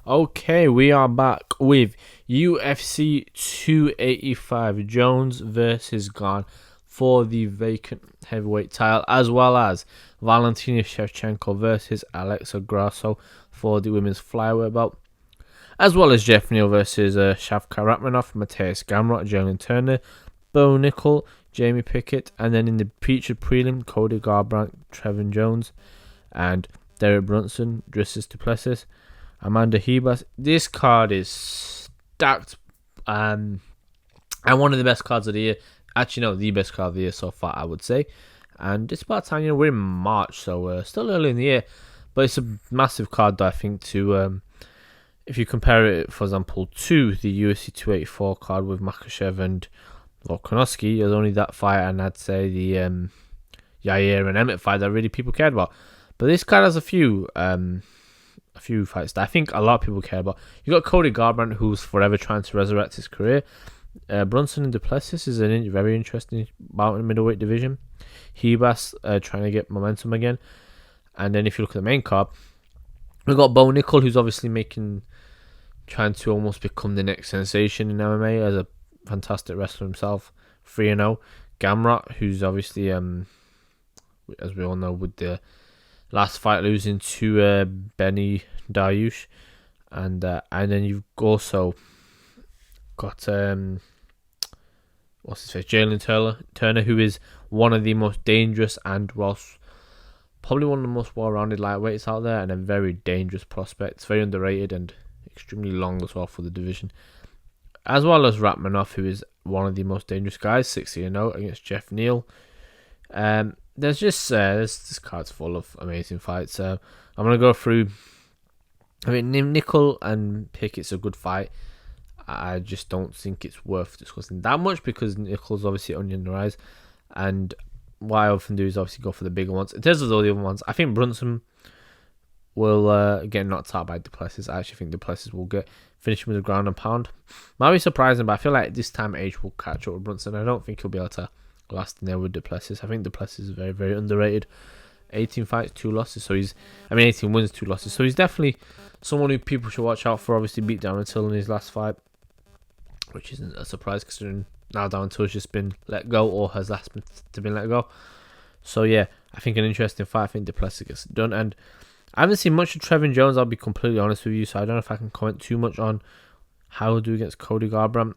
Okay, we are back with UFC 285 Jones versus Gane for the vacant heavyweight title, as well as Valentina Shevchenko versus Alexa Grasso for the women's flyweight belt, as well as Jeff Neal versus Shavkat Rakhmonov, Mateus Gamrot, Jalen Turner, Bo Nickel, Jamie Pickett, and then in the featured prelim, Cody Garbrandt, Trevin Jones, and Derek Brunson, Drissis Duplessis, Amanda Hebas. This card is stacked, and one of the best cards of the year. Actually, no, the best card of the year so far, I would say. And it's about time, we're in March, so still early in the year, but it's a massive card, I think, to if you compare it, for example, to the UFC 284 card with Makhachev and Volkanovski. There's only that fight, and I'd say the Yair and Emmett fight that really people cared about. But this card has a few fights that I think a lot of people care about. You got Cody Garbrandt, who's forever trying to resurrect his career. Brunson and Duplessis is a very interesting bout in the middleweight division. Hebas trying to get momentum again. And then if you look at the main card, we've got Bo Nickel, who's obviously trying to almost become the next sensation in MMA as a fantastic wrestler himself, 3-0. Gamrot, who's obviously, as we all know, with the last fight losing to Benny Dariush, and then you've also got Jalen Turner, who is one of the most dangerous and probably one of the most well-rounded lightweights out there, and a very dangerous prospect. It's very underrated and extremely long as well for the division, as well as Rakhmonov, who is one of the most dangerous guys, 60-0 against Jeff Neal. There's just this card's full of amazing fights. I'm gonna go through. I mean, Nickel and Pickett's a good fight. I just don't think it's worth discussing that much because Nickel's obviously only on the rise, and what I often do is obviously go for the bigger ones. In terms of all the other ones, I think Brunson will get knocked out by Duplessis. I actually think Duplessis will get finished with the ground and pound. Might be surprising, but I feel like this time age will catch up with Brunson. I don't think he'll be able to last in there with Duplessis. I think Duplessis is very, very underrated. 18 fights, 2 losses. 18 wins, 2 losses. So he's definitely someone who people should watch out for. Obviously beat Darren Till in his last fight, which isn't a surprise considering now Darren Till's just been let go or has asked to be let go. So yeah, I think an interesting fight. I think Duplessis gets done, and I haven't seen much of Trevin Jones, I'll be completely honest with you, so I don't know if I can comment too much on how he'll do against Cody Garbrandt.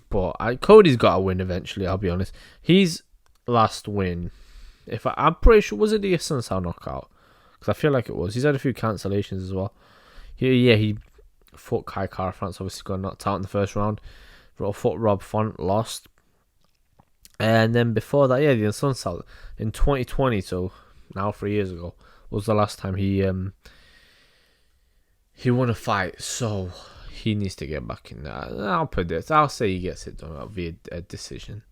But Cody's got to win eventually, I'll be honest. His last win, I'm pretty sure, was it the Sunsow knockout? Because I feel like it was. He's had a few cancellations as well. He fought Kai Kara France, obviously got knocked out in the first round. Fought Rob Font, lost. And then before that, the Sunsow in 2020, so now 3 years ago, was the last time he won a fight. So he needs to get back in there. I'll say he gets it done via a decision.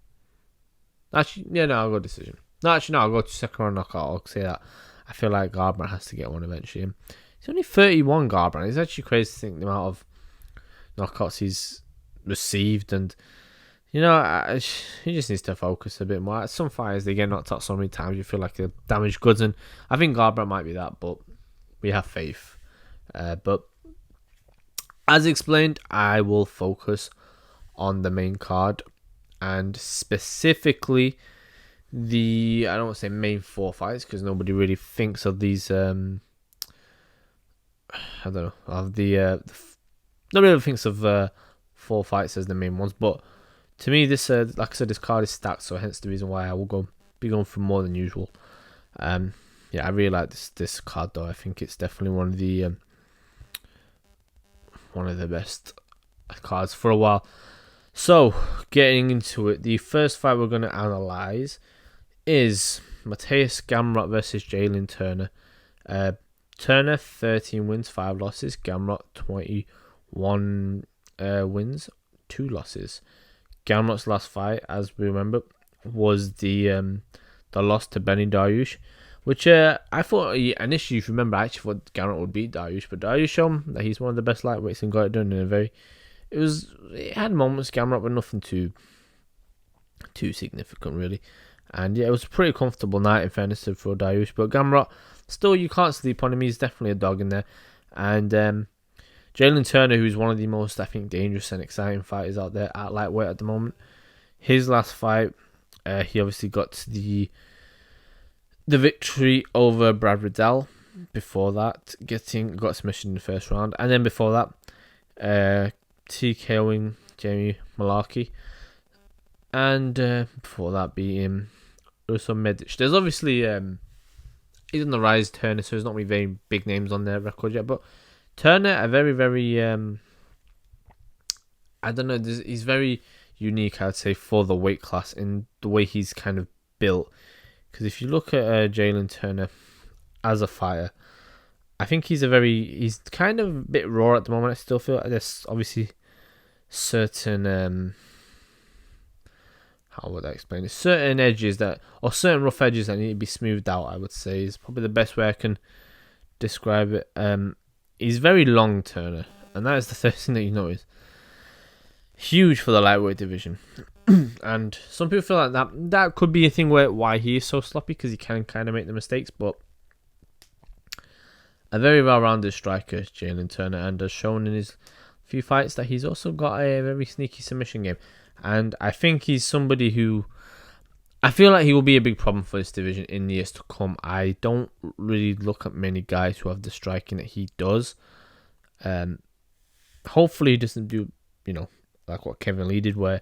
Actually, I'll go decision. I'll go to second round knockout. I'll say that. I feel like Garbrandt has to get one eventually. He's only 31, Garbrandt. It's actually crazy to think the amount of knockouts he's received, and he just needs to focus a bit more. Some fighters, they get knocked out so many times, you feel like they're damaged goods, and I think Garbrandt might be that, but we have faith. But as explained, I will focus on the main card, and specifically I don't want to say main 4 fights, because nobody really thinks of these, nobody really thinks of 4 fights as the main ones, but to me, this like I said, this card is stacked, so hence the reason why I will be going for more than usual. I really like this card though. I think it's definitely one of the best cards for a while. So, getting into it, the first fight we're going to analyze is Mateus Gamrot versus Jalen Turner. Turner 13 wins, 5 losses. Gamrot 21 wins, 2 losses. Gamrot's last fight, as we remember, was the loss to Benny Dariush, which I thought initially, if you remember, I actually thought Gamrot would beat Dariush, but Dariush showed him that he's one of the best lightweights and got it done in a very. It had moments, Gamrot, but nothing too significant really, and it was a pretty comfortable night in fairness for Dariush, but Gamrot still, you can't sleep on him. He's definitely a dog in there, and Jalen Turner, who's one of the most, I think, dangerous and exciting fighters out there at lightweight at the moment. His last fight, he obviously got the victory over Brad Riddell. Before that, got submission in the first round, and then before that, TKOing Jamie Malarkey, and before that beating Russell Medic. There's obviously he's on the rise, Turner, so there's not really very big names on their record yet, but Turner, a very, very I don't know, he's very unique, I'd say, for the weight class in the way he's kind of built. Because if you look at Jalen Turner as a fighter, I think he's kind of a bit raw at the moment. I still feel like there's obviously certain how would I explain it? Certain edges or certain rough edges that need to be smoothed out, I would say, is probably the best way I can describe it. He's very long, Turner, and that is the first thing that you notice. Huge for the lightweight division. And some people feel like that could be a thing why he is so sloppy, because he can kind of make the mistakes, but a very well-rounded striker, Jalen Turner, and has shown in his few fights that he's also got a very sneaky submission game. And I think he's somebody who, I feel like he will be a big problem for this division in the years to come. I don't really look at many guys who have the striking that he does. Hopefully he doesn't do, like what Kevin Lee did, where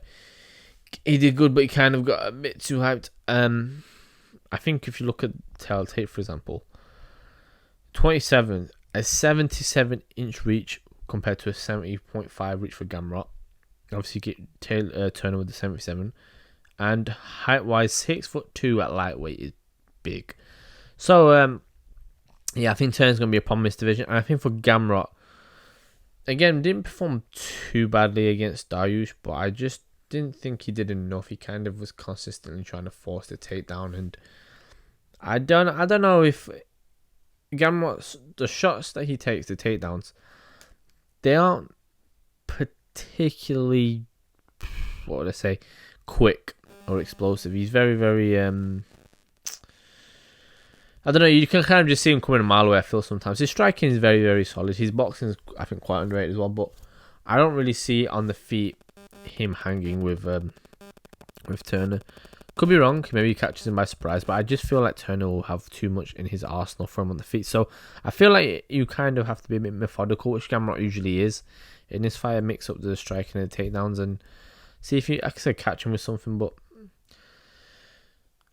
he did good, but he kind of got a bit too hyped. I think if you look at Taylor Tate, for example, 27, a 77-inch reach compared to a 70.5 reach for Gamrot. Obviously, you get Turner with the 77. And height-wise, 6'2" at lightweight is big. So, I think Turner's going to be a problem in this division. And I think for Gamrot, again, didn't perform too badly against Dariush, but I just didn't think he did enough. He kind of was consistently trying to force the takedown, and I don't know if Gamrot's, the shots that he takes, the takedowns, they aren't particularly, what would I say, quick or explosive. He's very, very I don't know, you can kind of just see him coming a mile away, I feel sometimes. His striking is very, very solid. His boxing is, I think, quite underrated as well, but I don't really see on the feet him hanging with Turner. Could be wrong, maybe he catches him by surprise, but I just feel like Turner will have too much in his arsenal for him on the feet. So I feel like you kind of have to be a bit methodical, which Gamrot usually is in this fight. Mix up the striking and the takedowns and see if you, like I said, catch him with something. But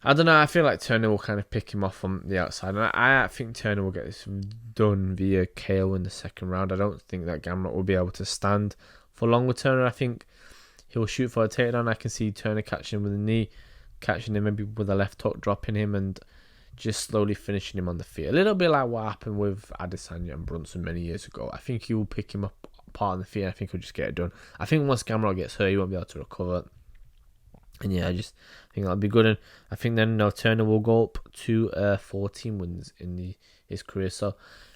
I don't know, I feel like Turner will kind of pick him off from the outside, and I think Turner will get this done via KO in the second round. I don't think that Gamrot will be able to stand for long with Turner. I think he'll shoot for a takedown. I can see Turner catching him with a knee, catching him maybe with a left hook, dropping him, and just slowly finishing him on the feet. A little bit like what happened with Adesanya and Brunson many years ago. I think he will pick him up apart on the feet, and I think he'll just get it done. I think once Gamrot gets hurt, he won't be able to recover. And yeah, I think that'll be good. And I think then Turner will go up to 14 wins in his career. So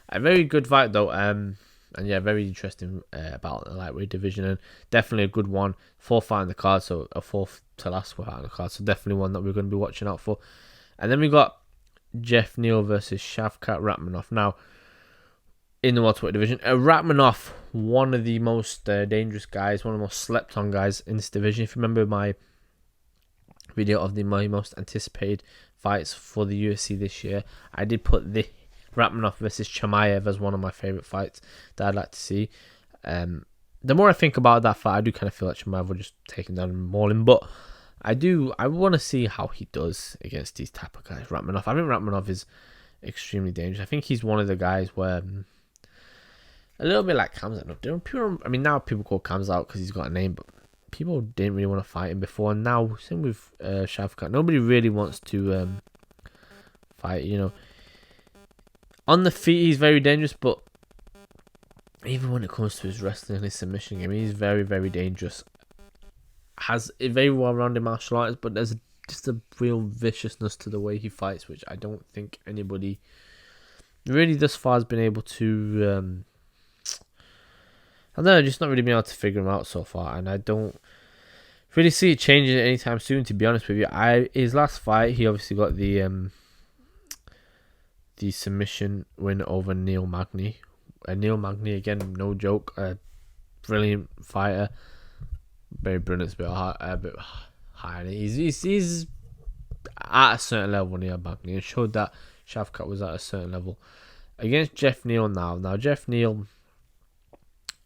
a very good fight though. And yeah, very interesting about the lightweight division, and definitely a good one. Fourth fight on the card, so a fourth to last fight on the card. So definitely one that we're going to be watching out for. And then we got Jeff Neal versus Shavkat Rakhmonov. Now, in the welterweight division, Rakhmonov, one of the most dangerous guys, one of the most slept on guys in this division. If you remember my video of my most anticipated fights for the UFC this year, I did put the Rakhmonov versus Chimaev as one of my favourite fights that I'd like to see. The more I think about that fight, I do kind of feel like Chimaev will just take him down and maul him, but I want to see how he does against these type of guys. Rakhmonov, I think Rakhmonov is extremely dangerous. I think he's one of the guys where a little bit like Khamzat. I mean, now people call Khamzat out because he's got a name, but people didn't really want to fight him before, and now same with Shavkat. Nobody really wants to fight. On the feet, he's very dangerous, but even when it comes to his wrestling and his submission game, he's very, very dangerous. Has a very well-rounded martial arts, but there's just a real viciousness to the way he fights, which I don't think anybody really thus far has been able to. I don't know, just not really been able to figure him out so far, and I don't really see it changing anytime soon, to be honest with you. His last fight, he obviously got the submission win over Neil Magny, Neil Magny again, no joke, brilliant fighter, very brilliant, a bit high. He's at a certain level, Neil Magny, and showed that Shavkat was at a certain level against Jeff Neal. Now Jeff Neal,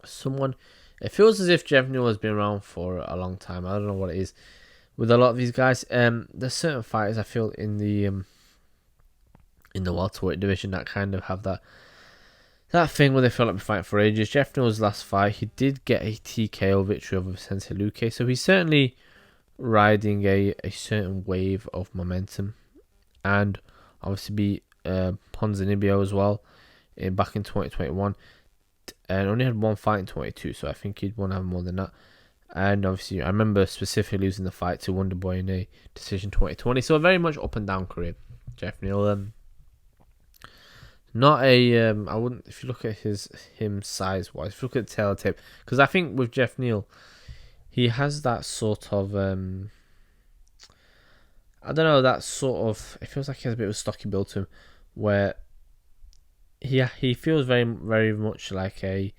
someone, it feels as if Jeff Neal has been around for a long time. I don't know what it is with a lot of these guys. There's certain fighters I feel in the welterweight division that kind of have that thing where they feel like they're fighting for ages. Jeff Neal's last fight, he did get a TKO victory over Sensei Luque, so he's certainly riding a certain wave of momentum, and obviously beat Ponzinibbio as well back in 2021, and only had one fight in 22, so I think he'd want to have more than that. And obviously I remember specifically losing the fight to Wonderboy in a decision 2020, so a very much up and down career. Jeff Neal, not a I wouldn't, if you look at him size wise, if you look at the tail tape, because I think with Jeff Neal, he has that sort of I don't know, that sort of, it feels like he has a bit of a stocky build to him, where he feels very, very much like a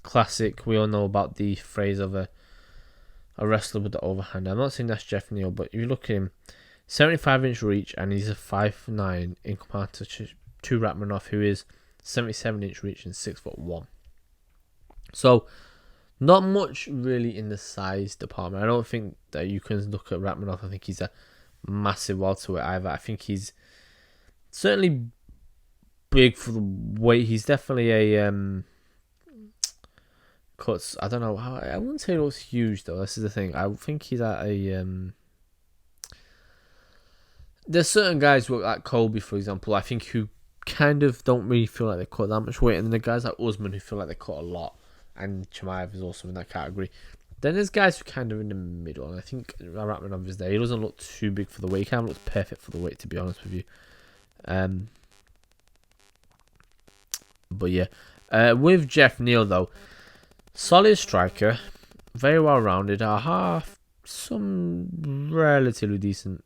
classic. We all know about the phrase of a wrestler with the overhand. I'm not saying that's Jeff Neal, but if you look at him, 75-inch reach, and he's a 5'9" in comparison to Rachmaninoff, who is 77-inch reach and 6'1". So not much really in the size department. I don't think that you can look at Rachmaninoff. I think he's a massive welterweight either. I think he's certainly big for the weight. He's definitely a cuts. I don't know how. I wouldn't say it looks huge though. This is the thing. I think he's at a There's certain guys who look like Colby, for example, I think, who kind of don't really feel like they cut that much weight, and then the guys like Usman who feel like they cut a lot, and Chimaev is also in that category. Then there's guys who are kind of in the middle, and I think Rachmanov is there. He doesn't look too big for the weight. He kind of looks perfect for the weight, to be honest with you. But yeah, with Jeff Neal though, solid striker, very well rounded, some relatively decent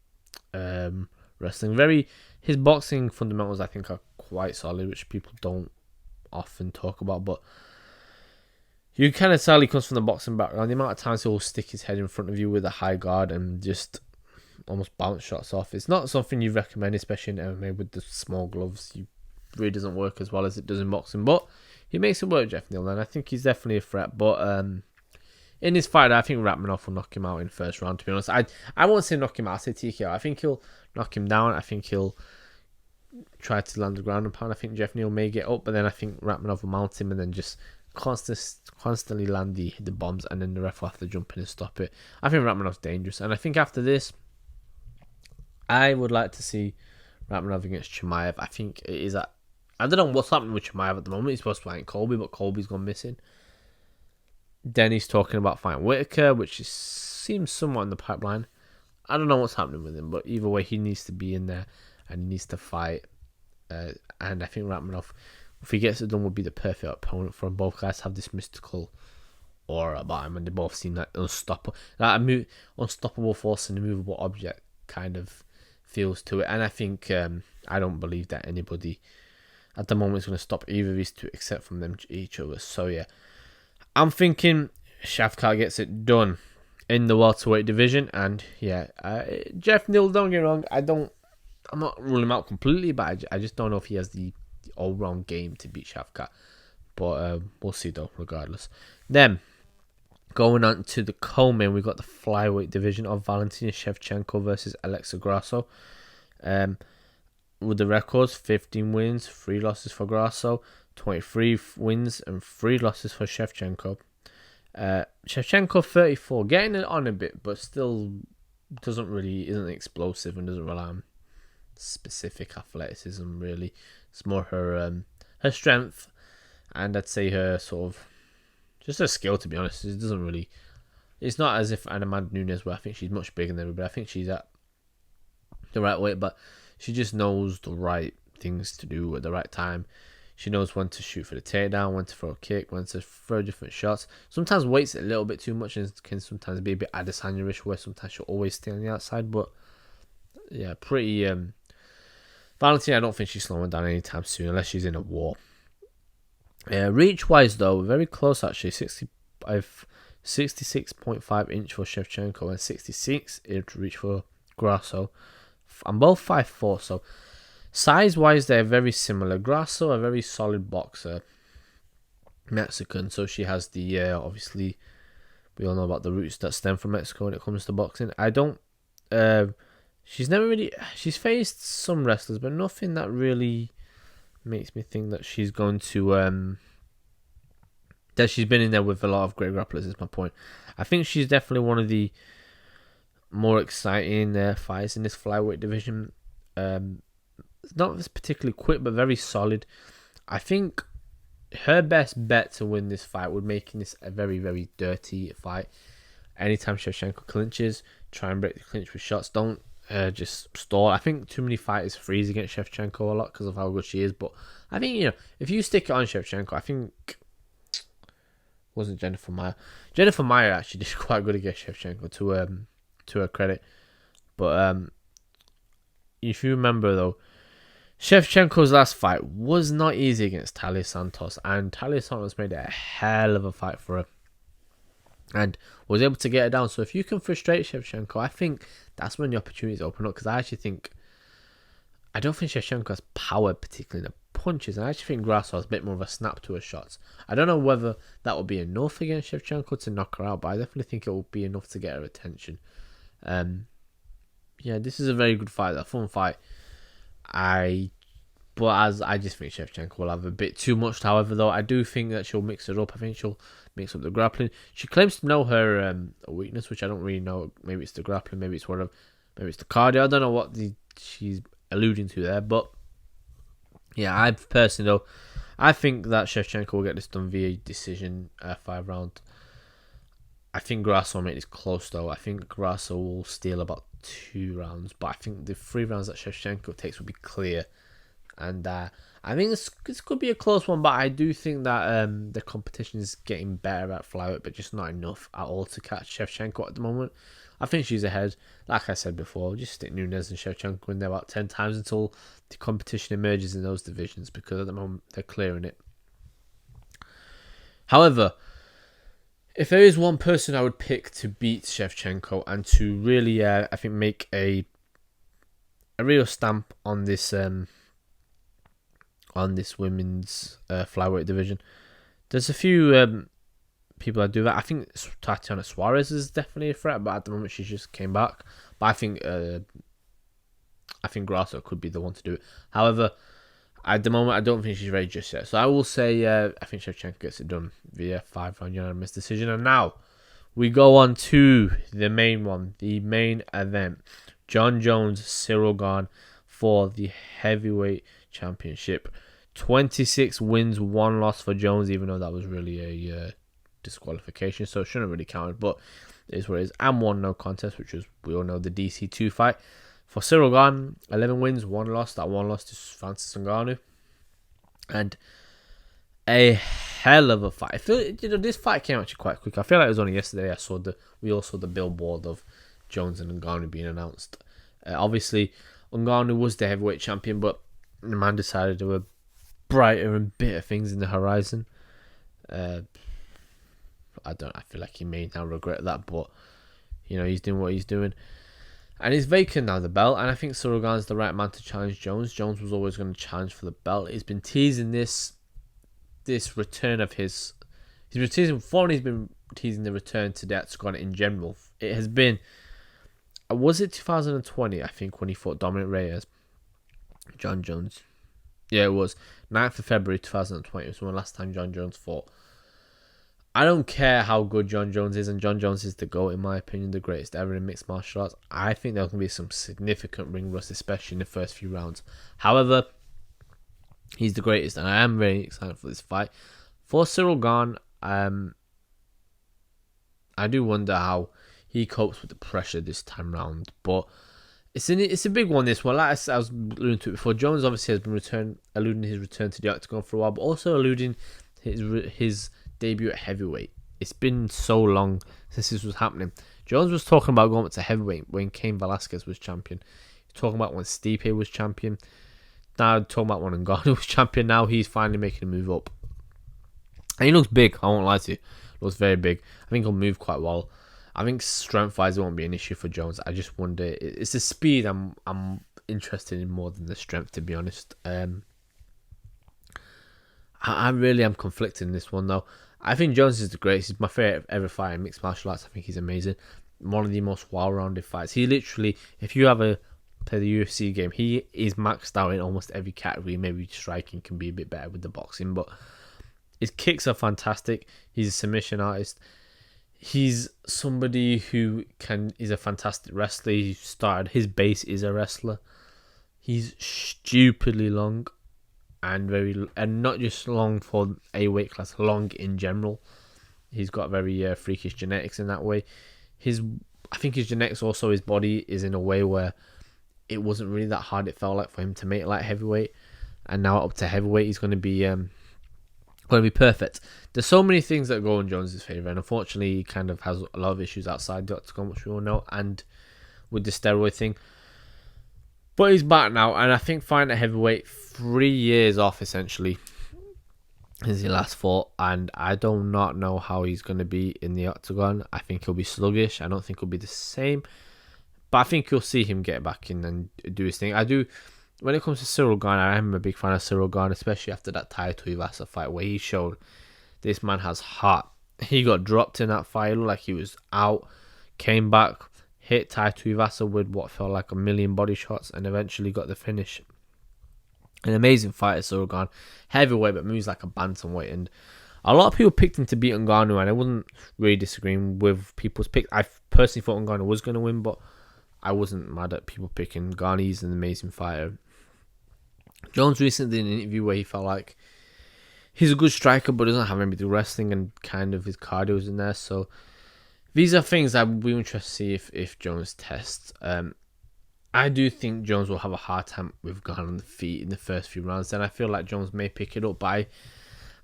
wrestling. His boxing fundamentals I think are quite solid, which people don't often talk about, but you kind of tell he comes from the boxing background. The amount of times he'll stick his head in front of you with a high guard and just almost bounce shots off. It's not something you recommend, especially in MMA with the small gloves. It really doesn't work as well as it does in boxing, but he makes it work, Jeff Neal, and I think he's definitely a threat. But in this fight, I think Rachmaninoff will knock him out in the first round, to be honest. I won't say knock him out, I say TKO. I think he'll knock him down. I think he'll try to land the ground and pound. I think Jeff Neal may get up, but then I think Rachmaninoff will mount him and then just constantly land the bombs, and then the ref will have to jump in and stop it. I think Rachmaninoff's dangerous, and I think after this, I would like to see Rachmaninoff against Chimaev. I think it is at, I don't know what's happening with Chimaev at the moment. He's supposed to fight Colby, but Colby's gone missing. Then he's talking about fighting Whitaker, which seems somewhat in the pipeline. I don't know what's happening with him, but either way, he needs to be in there and needs to fight. And I think Rachmaninoff, if he gets it done, would be the perfect opponent for him. Both guys have this mystical aura about him, and they both seem like unstoppable force and immovable object kind of feels to it. And I think I don't believe that anybody at the moment is going to stop either of these two except from them each other. So yeah, I'm thinking Shavkat gets it done in the welterweight division. And yeah, Jeff Neal, don't get me wrong, I'm not ruling him out completely, but I just don't know if he has the all-round game to beat Shavkat. But we'll see though, regardless. Then, going on to the co-main, we've got the flyweight division of Valentina Shevchenko versus Alexa Grasso. With the records, 15 wins, 3 losses for Grasso, 23 wins and 3 losses for Shevchenko. Shevchenko 34, getting it on a bit, but still isn't explosive and doesn't rely on specific athleticism really. It's more her strength, and I'd say her sort of just her skill, to be honest. It's not as if Amanda Nunes, where I think she's much bigger than everybody. I think she's at the right weight, but she just knows the right things to do at the right time. She knows when to shoot for the takedown, when to throw a kick, when to throw different shots. Sometimes weight's a little bit too much and can sometimes be a bit Adesanya-ish, where sometimes she'll always stay on the outside. But yeah, pretty Valentina, I don't think she's slowing down anytime soon unless she's in a war. Reach wise though, very close actually. 66.5 inch for Shevchenko and 66 inch reach for Grasso. I'm both 5'4", so size wise they're very similar. Grasso, a very solid boxer, Mexican, so she has the obviously we all know about the roots that stem from Mexico when it comes to boxing. I don't. She's faced some wrestlers, but nothing that really makes me think that she's going to that she's been in there with a lot of great grapplers. Is my point. I think she's definitely one of the more exciting fights in this flyweight division. Not particularly quick, but very solid. I think her best bet to win this fight would making this a very, very dirty fight. Anytime Shevchenko clinches, try and break the clinch with shots. Don't just stall. I think too many fighters freeze against Shevchenko a lot because of how good she is. But I think, if you stick it on Shevchenko, I think wasn't Jennifer Maia. Jennifer Maia actually did quite good against Shevchenko to her credit. But if you remember though, Shevchenko's last fight was not easy against Talia Santos, and Talia Santos made a hell of a fight for her and was able to get her down. So if you can frustrate Shevchenko, I think that's when the opportunities open up, because I don't think Shevchenko has power, particularly in the punches, and I actually think Grasso has a bit more of a snap to her shots. I don't know whether that will be enough against Shevchenko to knock her out, but I definitely think it will be enough to get her attention. This is a very good fight, a fun fight. I just think Shevchenko will have a bit too much. However, though, I do think that she'll mix it up. I think she'll mix up the grappling. She claims to know her weakness, which I don't really know. Maybe it's the grappling, maybe it's whatever, maybe it's the cardio. I don't know what she's alluding to there, but yeah, I personally though, I think that Shevchenko will get this done via decision, 5 round. I think Grasso will make this close though. I think Grasso will steal about 2 rounds, but I think the 3 rounds that Shevchenko takes will be clear. And I think this could be a close one, but I do think that the competition is getting better at flyweight, but just not enough at all to catch Shevchenko at the moment. I think she's ahead. Like I said before, just stick Nunes and Shevchenko in there about 10 times until the competition emerges in those divisions, because at the moment they're clearing it. However, if there is one person I would pick to beat Shevchenko and to really, I think, make a real stamp on this women's flyweight division, there's a few people that do that. I think Tatiana Suarez is definitely a threat, but at the moment she just came back. But I think Grasso could be the one to do it. However, at the moment I don't think she's ready just yet. So I will say I think Shevchenko gets it done via 5-round unanimous decision. And now we go on to the main one, the main event: Jon Jones, Ciryl Gane for the heavyweight championship. 26 wins, 1 loss for Jones, even though that was really a disqualification, so it shouldn't really count, but it is what it is. And 1 no contest, which was, we all know, the DC2 fight. For Ciryl Gane, 11 wins, 1 loss. That 1 loss to Francis Ngannou. And a hell of a fight. I feel, this fight came actually quite quick. I feel like it was only yesterday we all saw the billboard of Jones and Ngannou being announced. Obviously, Ngannou was the heavyweight champion, but the man decided there were brighter and bitter things in the horizon. I feel like he may now regret that, but he's doing what he's doing, and he's vacant now the belt. And I think Ciryl Gane's the right man to challenge Jones. Jones was always going to challenge for the belt. He's been teasing this return of his. He's been teasing before, and he's been teasing the return to the octagon in general. It has been. Was it 2020? I think when he fought Dominic Reyes, Jon Jones. Yeah, it was 9th of February 2020. It was the last time Jon Jones fought. I don't care how good Jon Jones is, and Jon Jones is the GOAT, in my opinion, the greatest ever in mixed martial arts. I think there's going to be some significant ring rust, especially in the first few rounds. However, he's the greatest, and I am very excited for this fight. For Ciryl Gane, I do wonder how he copes with the pressure this time round, but it's a big one, this one. Like I was alluding to it before, Jones obviously has been alluding his return to the octagon for a while, but also alluding his debut at heavyweight. It's been so long since this was happening. Jones was talking about going up to heavyweight when Cain Velasquez was champion. He's talking about when Stipe was champion. Now talking about when Ngannou was champion. Now he's finally making a move up. And he looks big, I won't lie to you. Looks very big. I think he'll move quite well. I think strength-wise it won't be an issue for Jones. I just wonder, it's the speed I'm interested in more than the strength, to be honest. I really am conflicted in this one though. I think Jones is the greatest. He's my favorite ever fighter in mixed martial arts. I think he's amazing. One of the most well-rounded fights. He literally, if you ever play the UFC game, he is maxed out in almost every category. Maybe striking can be a bit better with the boxing, but his kicks are fantastic. He's a submission artist. He's somebody who is a fantastic wrestler. He started, his base is a wrestler. He's stupidly long and not just long for a weight class, long in general. He's got very freakish genetics in that way. I think his genetics, also his body is in a way where it wasn't really that hard. It felt like for him to make light heavyweight, and now up to heavyweight, he's going to be perfect. There's so many things that go in Jones's favour, and unfortunately, he kind of has a lot of issues outside the octagon, which we all know, and with the steroid thing. But he's back now, and I think fighting at heavyweight, 3 years off essentially, is his last fought, and I do not know how he's going to be in the octagon. I think he'll be sluggish. I don't think he'll be the same, but I think you'll see him get back in and do his thing. I do. When it comes to Cyril Gane, I am a big fan of Cyril Gane, especially after that Tai Tuivasa fight where he showed this man has heart. He got dropped in that fight, looked like he was out, came back, hit Tai Tuivasa with what felt like a million body shots, and eventually got the finish. An amazing fighter, Cyril Gane. Heavyweight, but moves like a bantamweight. And a lot of people picked him to beat Ngannou, and I wasn't really disagreeing with people's pick. I personally thought Ngannou was going to win, but I wasn't mad at people picking Gane. He's an amazing fighter. Jones recently did an interview where he felt like he's a good striker, but doesn't have anything wrestling, and kind of his cardio is in there. So these are things that we'll be interested to see if Jones tests. I do think Jones will have a hard time with Gane on the feet in the first few rounds. Then I feel like Jones may pick it up, but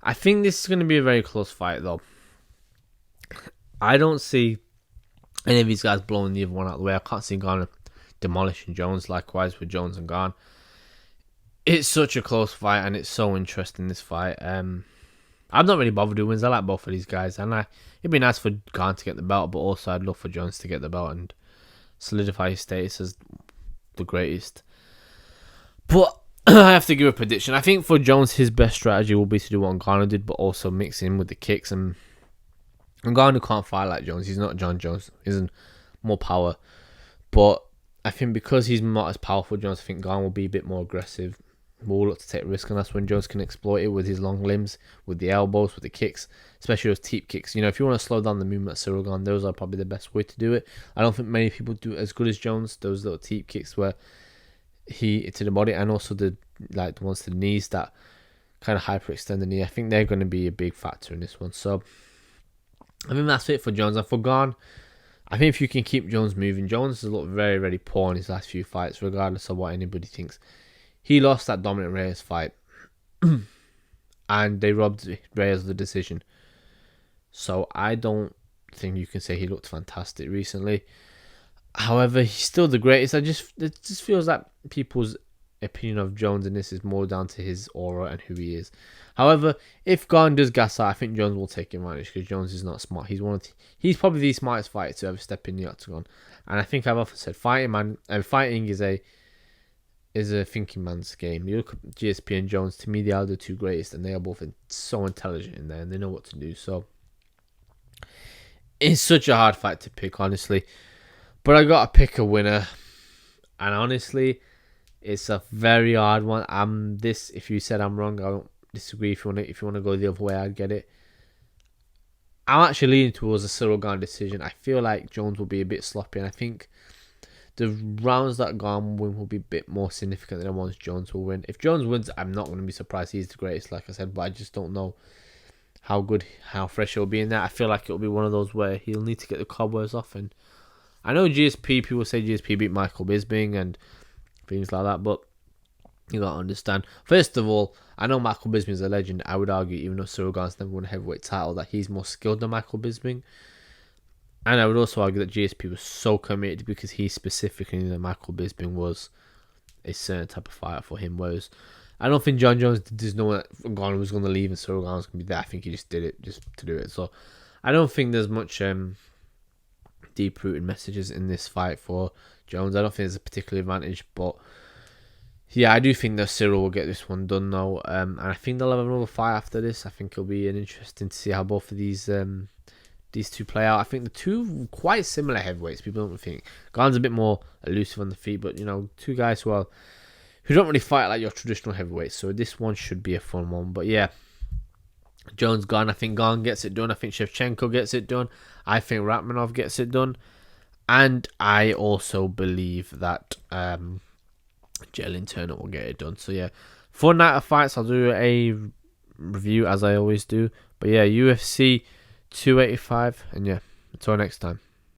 I think this is going to be a very close fight, though. I don't see any of these guys blowing the other one out of the way. I can't see Gane demolishing Jones. Likewise with Jones and Gane. It's such a close fight, and it's so interesting, this fight. I'm not really bothered who wins. I like both of these guys, and it'd be nice for Gane to get the belt, but also I'd love for Jones to get the belt and solidify his status as the greatest. But I have to give a prediction. I think for Jones, his best strategy will be to do what Ngannou did, but also mix in with the kicks. And Ngannou can't fight like Jones. He's not John Jones. He's more power. But I think because he's not as powerful, Jones, I think Gane will be a bit more aggressive. Will look to take risk, and that's when Jones can exploit it with his long limbs, with the elbows, with the kicks, especially those teep kicks. You know, if you want to slow down the movement of Cyril Gane, those are probably the best way to do it. I don't think many people do it as good as Jones. Those little teep kicks where he to the body, and also the ones to the knees that kind of hyperextend the knee. I think they're going to be a big factor in this one. So I think that's it for Jones. And for Gane, I think if you can keep Jones moving, Jones has looked very, very poor in his last few fights, regardless of what anybody thinks. He lost that Dominic Reyes fight, and they robbed Reyes of the decision. So I don't think you can say he looked fantastic recently. However, he's still the greatest. It just feels like people's opinion of Jones in this is more down to his aura and who he is. However, if Gane does gas out, I think Jones will take advantage because Jones is not smart. He's probably the smartest fighter to ever step in the octagon. And I think I've often said fighting is a thinking man's game. You look at GSP and Jones, to me they are the two greatest, and they are both so intelligent in there and they know what to do. So it's such a hard fight to pick, honestly. But I got to pick a winner, and honestly, it's a very hard one. If you said I'm wrong, I don't disagree. If you want to go the other way, I'd get it. I'm actually leaning towards a Cyril Gane decision. I feel like Jones will be a bit sloppy, and I think the rounds that Gane win will be a bit more significant than the ones Jones will win. If Jones wins, I'm not going to be surprised. He's the greatest, like I said, but I just don't know how fresh he'll be in that. I feel like it'll be one of those where he'll need to get the cobwebs off. And I know people say GSP beat Michael Bisping and things like that, but you got to understand. First of all, I know Michael Bisping is a legend. I would argue, even though Cyril Gane's never won a heavyweight title, that he's more skilled than Michael Bisping. And I would also argue that GSP was so committed because he specifically knew that Michael Bisping was a certain type of fighter for him. Whereas I don't think John Jones does know that Garner was going to leave and Cyril Garner was going to be there. I think he just did it just to do it. So I don't think there's much deep-rooted messages in this fight for Jones. I don't think there's a particular advantage, but yeah, I do think that Cyril will get this one done now. And I think they'll have another fight after this. I think it'll be interesting to see how both of these two play out. I think the two quite similar heavyweights. People don't think Garner's a bit more elusive on the feet, but two guys who don't really fight like your traditional heavyweights. So this one should be a fun one. But yeah, Jones Garner. I think Garner gets it done. I think Shevchenko gets it done. I think Ratmanov gets it done. And I also believe that Jalen Turner will get it done. So yeah, fun night of fights. I'll do a review as I always do. But yeah, UFC 285. And yeah, until next time.